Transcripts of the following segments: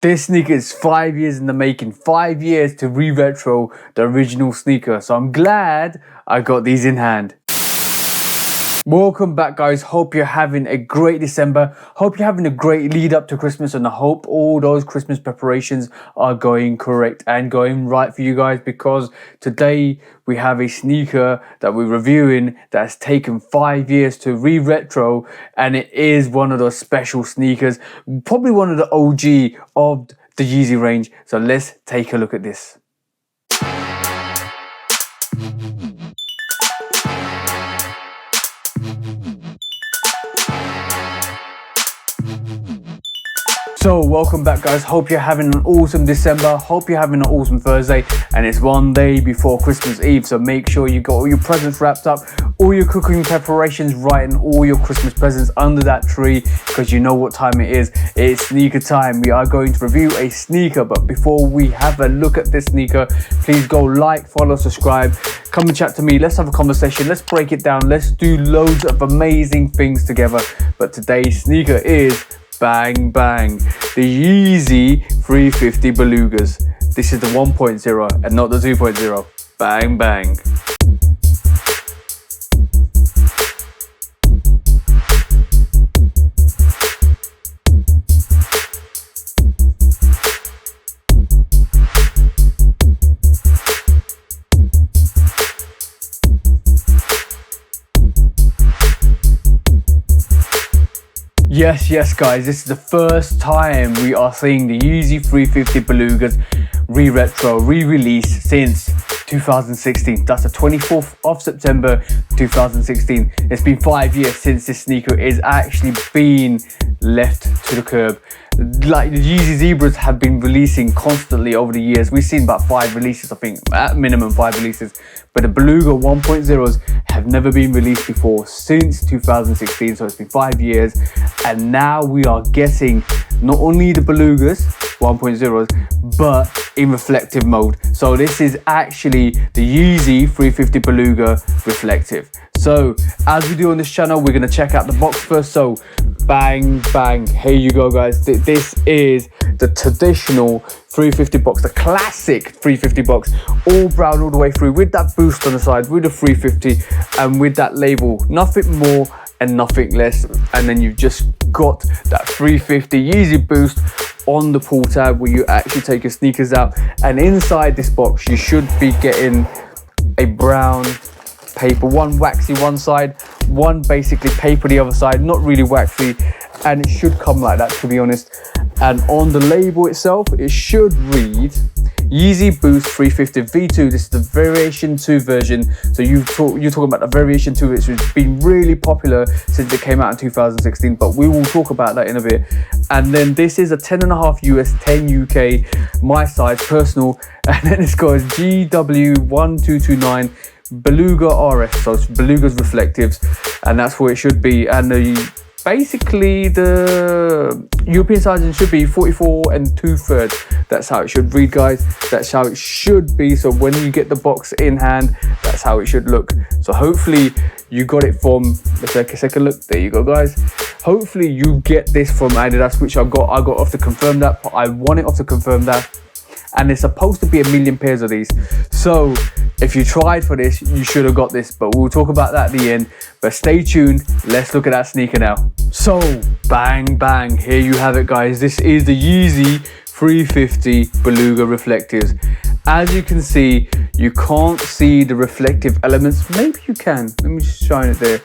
This sneaker is 5 years in the making, 5 years to re-retro the original sneaker. So I'm glad I got these in hand. Welcome back, guys. Hope you're having a great December. Hope you're having a great lead up to Christmas, and I hope all those Christmas preparations are going correct and going right for you guys, because today we have a sneaker that we're reviewing that has taken 5 years to re-retro, and it is one of those special sneakers, probably one of the OG of the Yeezy range. So let's take a look at this. So welcome back, guys. Hope you're having an awesome December. Hope you're having an awesome Thursday, and it's one day before Christmas Eve, so make sure you got all your presents wrapped up, all your cooking preparations right, and all your Christmas presents under that tree, because you know what time it is. It's sneaker time. We are going to review a sneaker, but before we have a look at this sneaker, please go like, follow, subscribe, come and chat to me. Let's have a conversation. Let's break it down. Let's do loads of amazing things together. But today's sneaker is bang bang, the Yeezy 350 Belugas. This is the 1.0 and not the 2.0. Bang bang. Yes guys, this is the first time we are seeing the Yeezy 350 Belugas re-retro, re-release since 2016. That's the 24th of September 2016. It's been 5 years since this sneaker is actually been left to the curb. Like, the Yeezy Zebras have been releasing constantly over the years. We've seen about 5 releases, I think, at minimum 5 releases. But the Beluga 1.0s have never been released before since 2016. So it's been 5 years. And now we are getting not only the Belugas 1.0s, but in reflective mode. So this is actually the Yeezy 350 Beluga reflective. So as we do on this channel, we're going to check out the box first. So bang bang, here you go, guys. This is the traditional 350 box, the classic 350 box, all brown all the way through, with that boost on the side, with the 350 and with that label, nothing more and nothing less. And then you've just got that 350 Yeezy boost on the pull tab where you actually take your sneakers out. And inside this box you should be getting a brown paper, one waxy one side, one basically paper the other side, not really waxy, and it should come like that, to be honest. And on the label itself it should read Yeezy Boost 350 V2. This is the Variation 2 version. So you're talking about the Variation 2, which has been really popular since it came out in 2016, but we will talk about that in a bit. And then this is a 10.5 US, 10 UK, my size, personal, and then it's got GW1229 Beluga RS, so it's Beluga's reflectives, and that's what it should be. And basically the European sizing should be 44 2/3. That's how it should read, guys. That's how it should be. So when you get the box in hand, that's how it should look. So hopefully you got it from, let's take a second look. There you go, guys. Hopefully you get this from Adidas, which I got off to confirm that. I won it off to confirm that. And there's supposed to be 1 million pairs of these. So if you tried for this, you should have got this, but we'll talk about that at the end. But stay tuned, let's look at that sneaker now. So bang bang, here you have it, guys. This is the Yeezy 350 Beluga reflectives. As you can see, you can't see the reflective elements. Maybe you can, let me just shine it there.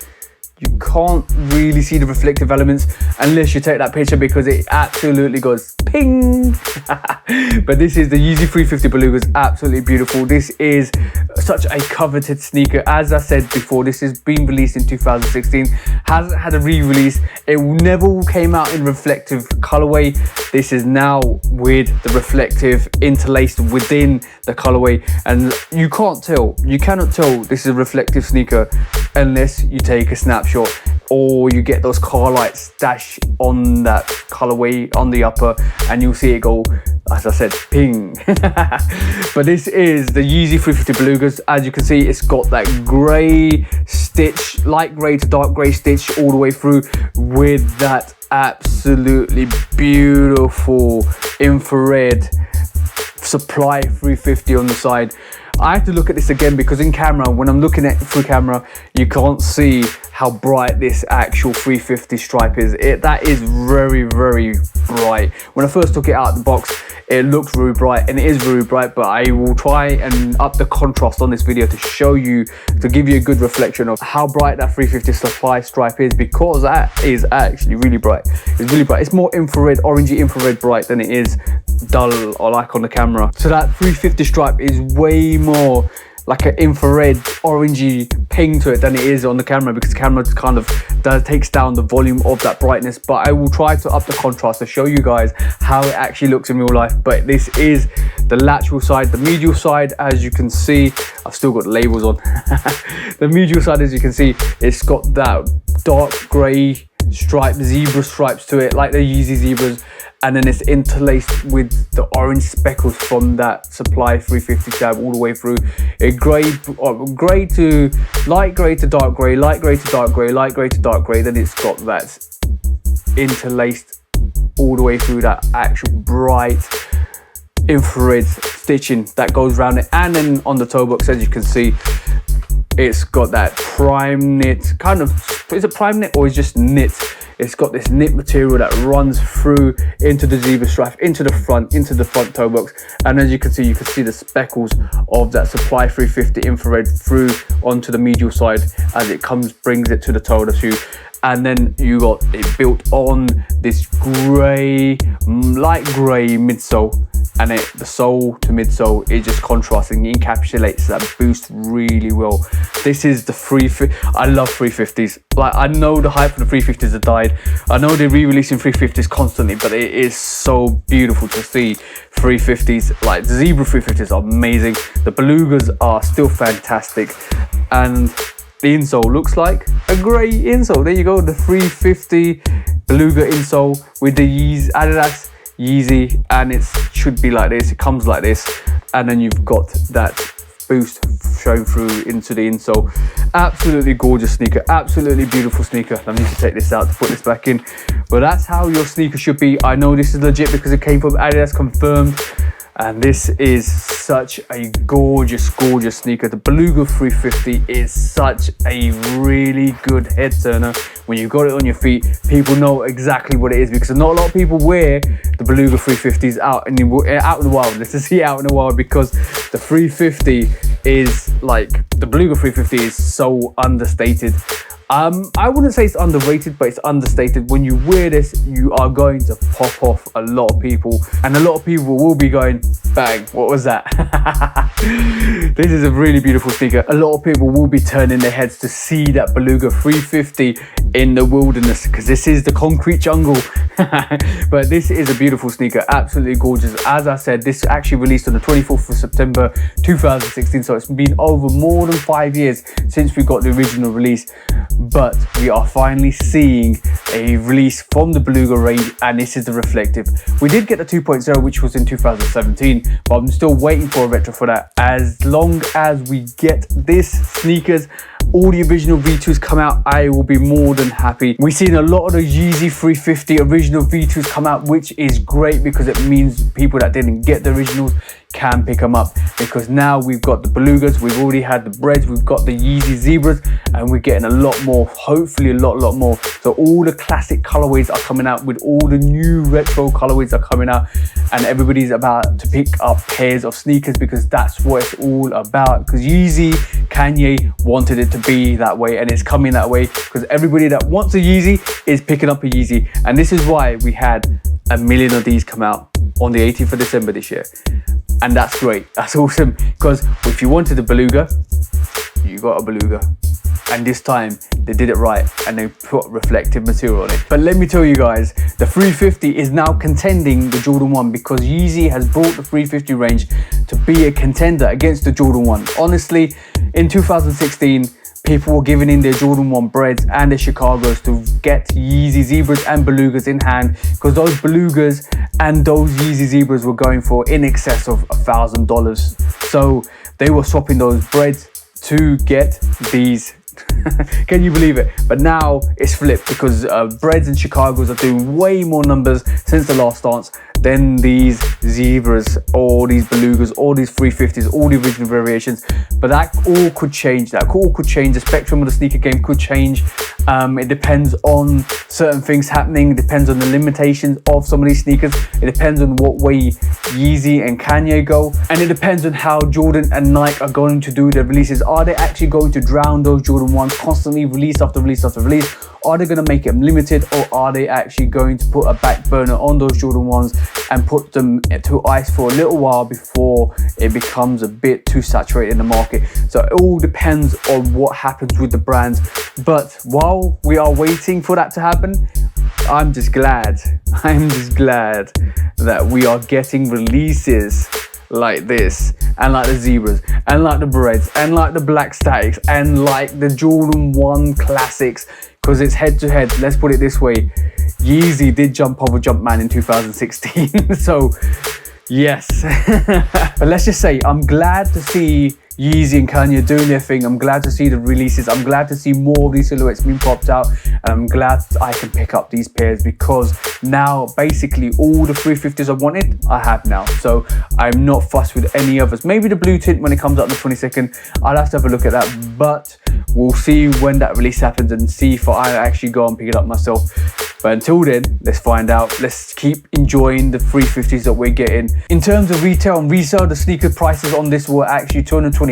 You can't really see the reflective elements unless you take that picture, because it absolutely goes ping. But this is the Yeezy 350 Belugas, absolutely beautiful. This is such a coveted sneaker. As I said before, this has been released in 2016, hasn't had a re-release. It never came out in reflective colorway. This is now with the reflective interlaced within the colorway, and you cannot tell this is a reflective sneaker unless you take a snapshot or you get those car lights dash on that colorway on the upper, and you'll see it go, as I said, ping. But this is the Yeezy 350 Belugas. As you can see, it's got that grey stitch, light grey to dark grey stitch all the way through, with that absolutely beautiful infrared supply 350 on the side. I have to look at this again because in camera, when I'm looking at it through camera, you can't see how bright this actual 350 stripe is. That is very, very bright. When I first took it out of the box, it looked very bright, and it is very bright, but I will try and up the contrast on this video to show you, to give you a good reflection of how bright that 350 supply stripe is, because that is actually really bright. It's really bright. It's more infrared, orangey infrared bright than it is dull or like on the camera. So that 350 stripe is way more like an infrared orangey ping to it than it is on the camera, because the camera kind of takes down the volume of that brightness. But I will try to up the contrast to show you guys how it actually looks in real life. But this is the lateral side. The medial side, as you can see, I've still got the labels on. The medial side, as you can see, it's got that dark grey stripe, zebra stripes to it, like the Yeezy zebras, and then it's interlaced with the orange speckles from that supply 350 tab all the way through. It grey to light grey to dark grey, light grey to dark grey, light grey to dark grey. Then it's got that interlaced all the way through that actual bright infrared stitching that goes around it. And then on the toe box, as you can see, it's got that prime knit kind of, is it prime knit or is just knit? It's got this knit material that runs through into the zebra stripe, into the front toe box. And as you can see the speckles of that supply 350 infrared through onto the medial side as it brings it to the toe of the shoe. And then you got it built on this grey, light grey midsole, and the sole to midsole is just contrasting, it encapsulates that boost really well. This is the 350. I love 350s. Like, I know the hype for the 350s have died. I know they're re-releasing 350s constantly, but it is so beautiful to see 350s. Like, the Zebra 350s are amazing. The Belugas are still fantastic. And the insole looks like a grey insole. There you go, the 350 Beluga insole with the Yeezy, Adidas Yeezy, and it should be like this. It comes like this, and then you've got that boost showing through into the insole. Absolutely gorgeous sneaker, absolutely beautiful sneaker. I need to take this out to put this back in, but that's how your sneaker should be. I know this is legit because it came from Adidas, confirmed. And this is such a gorgeous, gorgeous sneaker. The Beluga 350 is such a really good head turner. When you've got it on your feet, people know exactly what it is, because not a lot of people wear the Beluga 350s out in the wild. Let's just see it out in the wild, because the 350 is like, the Beluga 350 is so understated. I wouldn't say it's underrated, but it's understated. When you wear this, you are going to pop off a lot of people, and a lot of people will be going, bang, what was that? This is a really beautiful sneaker. A lot of people will be turning their heads to see that Beluga 350 in the wilderness, because this is the concrete jungle. But this is a beautiful sneaker, absolutely gorgeous. As I said, this actually released on the 24th of September 2016, so it's been over more than 5 years since we got the original release. But we are finally seeing a release from the Beluga range, and this is the reflective. We did get the 2.0, which was in 2017, but I'm still waiting for a retro for that. As long as we get this sneakers, all the original V2s come out, I will be more than happy. We've seen a lot of the Yeezy 350 original V2s come out, which is great, because it means people that didn't get the originals can pick them up, because now we've got the Belugas, we've already had the Breads, we've got the Yeezy Zebras, and we're getting a lot more, hopefully a lot more. So all the classic colorways are coming out, with all the new retro colorways are coming out, and everybody's about to pick up pairs of sneakers, because that's what it's all about. Because Yeezy, Kanye wanted it to be that way, and it's coming that way, because everybody that wants a Yeezy is picking up a Yeezy. And this is why we had 1 million of these come out on the 18th of December this year. And that's great, that's awesome, because if you wanted a Beluga, you got a Beluga. And this time they did it right, and they put reflective material on it. But let me tell you guys, the 350 is now contending the Jordan 1, because Yeezy has brought the 350 range to be a contender against the Jordan 1. Honestly, in 2016, people were giving in their Jordan 1 Breads and their Chicagos to get Yeezy Zebras and Belugas in hand, because those Belugas and those Yeezy Zebras were going for in excess of $1,000. So they were swapping those Breads to get these. Can you believe it? But now it's flipped, because Breads and Chicagos are doing way more numbers since the last dance then these zebras, all these belugas, all these 350s, all the original variations. But that all could change. That all could change. The spectrum of the sneaker game could change. It depends on certain things happening. It depends on the limitations of some of these sneakers. It depends on what way Yeezy and Kanye go, and it depends on how Jordan and Nike are going to do their releases. Are they actually going to drown those Jordan 1s constantly, release after release after release? Are they going to make them limited, or are they actually going to put a back burner on those Jordan 1s and put them to ice for a little while before it becomes a bit too saturated in the market? So it all depends on what happens with the brands. But while we are waiting for that to happen, I'm just glad that we are getting releases like this, and like the zebras, and like the berets, and like the black statics, and like the Jordan 1 classics, because it's head to head. Let's put it this way, Yeezy did jump over Jumpman in 2016. So yes. But let's just say I'm glad to see Yeezy and Kanye doing their thing. I'm glad to see the releases. I'm glad to see more of these silhouettes being popped out, and I'm glad I can pick up these pairs, because now basically all the 350s I wanted I have now. So I'm not fussed with any others. Maybe the blue tint when it comes out on the 22nd, I'll have to have a look at that, but we'll see when that release happens and see if I actually go and pick it up myself. But until then, let's find out. Let's keep enjoying the 350s that we're getting. In terms of retail and resale, the sneaker prices on this were actually £220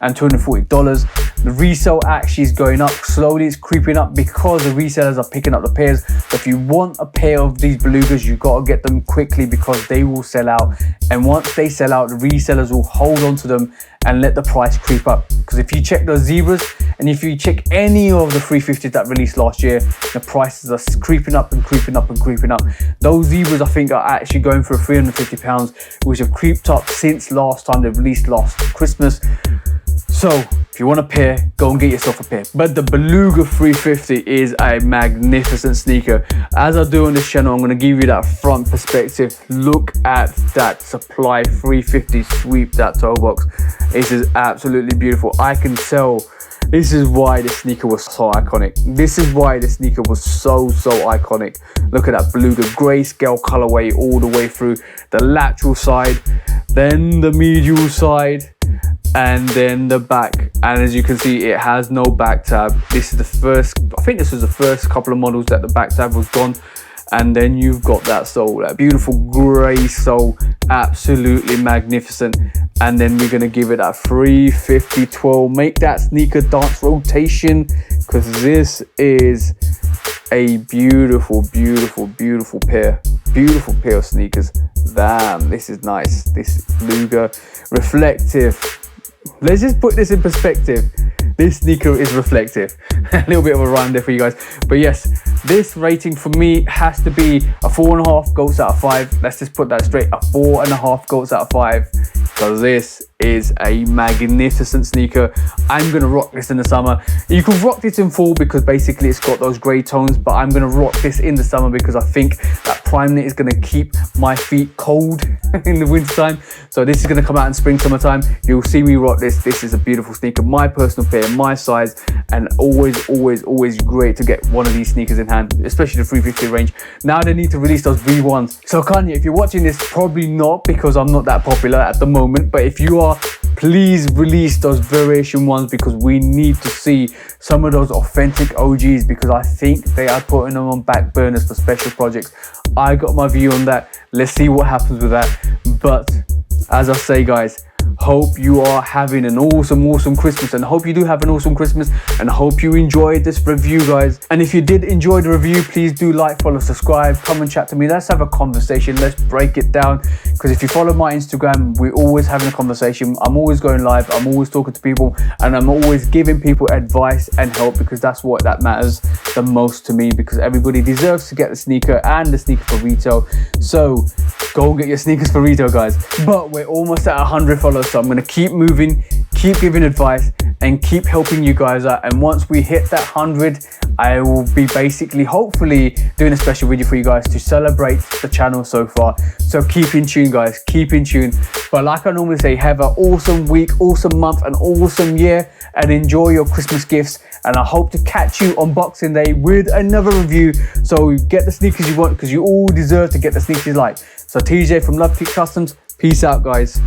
and $240. The resale actually is going up slowly. It's creeping up because the resellers are picking up the pairs. So if you want a pair of these belugas, you got to get them quickly, because they will sell out. And once they sell out, the resellers will hold on to them and let the price creep up. Because if you check those zebras, and if you check any of the 350s that released last year, the prices are creeping up and creeping up and creeping up. Those zebras I think are actually going for £350, which have creeped up since last time they released, last Christmas. So if you want a pair, go and get yourself a pair. But the Beluga 350 is a magnificent sneaker. As I do on this channel, I'm going to give you that front perspective. Look at that Supply 350 sweep, that toe box. This is absolutely beautiful. I can tell this is why the sneaker was so iconic. This is why the sneaker was so iconic. Look at that Beluga grayscale colorway all the way through the lateral side, then the medial side, and then the back. And as you can see, it has no back tab. This is the first, I think this was the first couple of models that the back tab was gone. And then you've got that sole, that beautiful grey sole, absolutely magnificent. And then we're gonna give it that 350 twirl. Make that sneaker dance rotation, because this is a beautiful pair. Beautiful pair of sneakers. Damn, this is nice. This Beluga reflective. Let's just put this in perspective. This sneaker is reflective. A little bit of a rhyme there for you guys. But yes, this rating for me has to be a 4.5 goats out of 5. Let's just put that straight, a 4.5 goats out of 5. Because this is a magnificent sneaker. I'm gonna rock this in the summer. You can rock this in fall because basically it's got those grey tones, but I'm gonna rock this in the summer because I think that prime knit is gonna keep my feet cold in the winter time. So this is gonna come out in spring, summertime. You'll see me rock this. This is a beautiful sneaker, my personal pair, my size, and always great to get one of these sneakers in hand, especially the 350 range. Now they need to release those V1s. So Kanye, if you're watching this, probably not, because I'm not that popular at the moment, but if you are, please release those variation ones, because we need to see some of those authentic OGs, because I think they are putting them on back burners for special projects. I got my view on that. Let's see what happens with that. But as I say, guys, hope you are having an awesome Christmas, and hope you do have an awesome Christmas, and hope you enjoyed this review, guys. And if you did enjoy the review, please do like, follow, subscribe, come and chat to me. Let's have a conversation. Let's break it down, because if you follow my Instagram, we're always having a conversation. I'm always going live, I'm always talking to people, and I'm always giving people advice and help, because that's what that matters the most to me, because everybody deserves to get the sneaker, and the sneaker for retail. So go and get your sneakers for retail, guys. But we're almost at 100 followers, so I'm going to keep moving, keep giving advice, and keep helping you guys out. And once we hit that 100, I will be basically, hopefully, doing a special video for you guys to celebrate the channel so far. So keep in tune, guys, keep in tune. But like I normally say, have an awesome week, awesome month, an awesome year, and enjoy your Christmas gifts. And I hope to catch you on Boxing Day with another review. So get the sneakers you want, because you all deserve to get the sneakers you like. So TJ from Love Kick Customs, peace out guys.